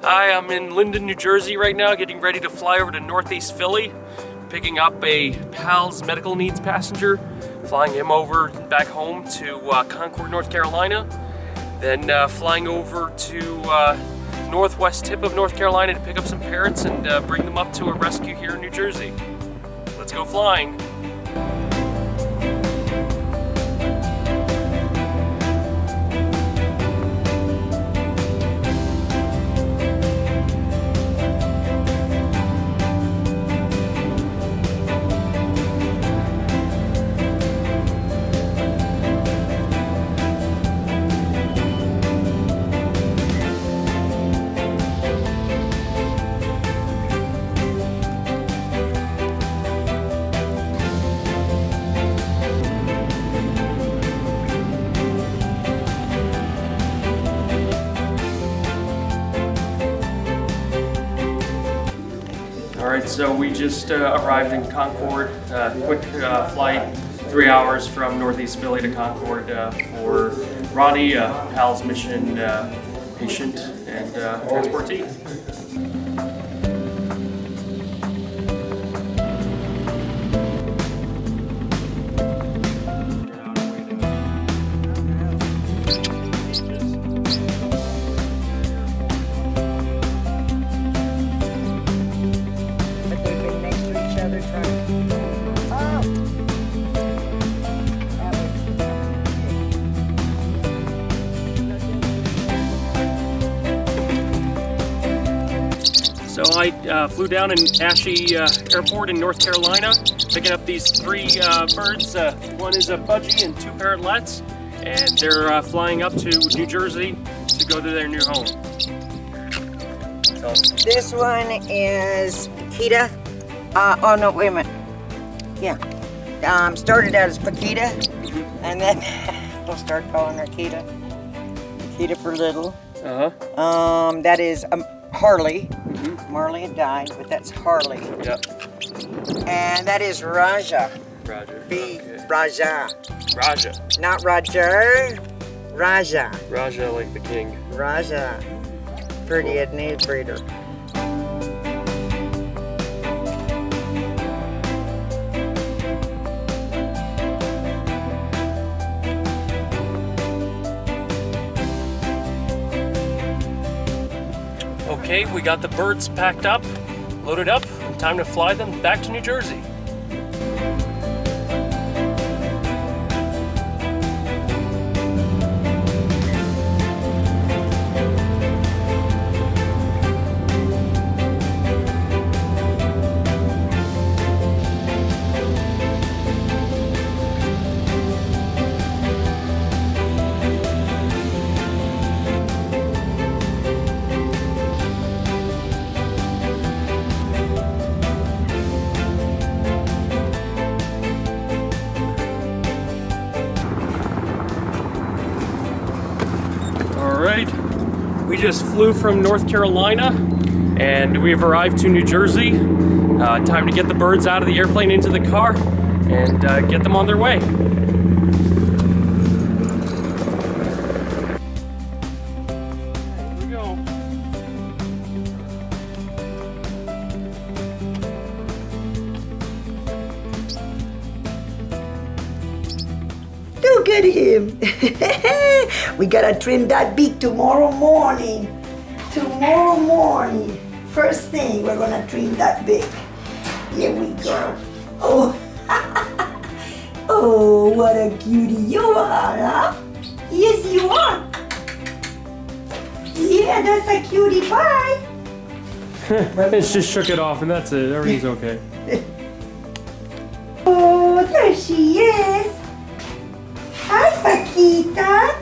Hi, I'm in Linden, New Jersey right now, getting ready to fly over to Northeast Philly, picking up a PAL's medical needs passenger, flying him over back home to Concord, North Carolina, then flying over to northwest tip of North Carolina to pick up some parrots and bring them up to a rescue here in New Jersey. Let's go flying. Alright, so we just arrived in Concord, quick flight, 3 hours from Northeast Philly to Concord for Ronnie, PAL's mission patient and transportee. So I flew down in Ashee Airport in North Carolina, picking up these 3 birds. One is a Budgie and 2 parrotlets, and they're flying up to New Jersey to go to their new home. So. This one is Paquita. Oh no, wait a minute. Yeah, started out as Paquita, and then we'll start calling her Kita. Paquita for little. That is Harley. Marley had died, but that's Harley. Yep. And that is Raja. Roger. Okay. Raja. Raja. Not Roger. Raja. Raja like the king. Raja. Pretty new breeder. Okay, we got the birds packed up, loaded up, and time to fly them back to New Jersey. Alright, we just flew from North Carolina and we've arrived to New Jersey. Time to get the birds out of the airplane into the car and get them on their way. Here we go. Look at him. We gotta trim that beak tomorrow morning. Tomorrow morning. First thing, we're gonna trim that beak. Here we go. Oh, oh, what a cutie you are, huh? Yes, you are. Yeah, that's a cutie pie. It's just shook it off and that's it. Everything's okay. Oh, there she is. Hi, Paquita.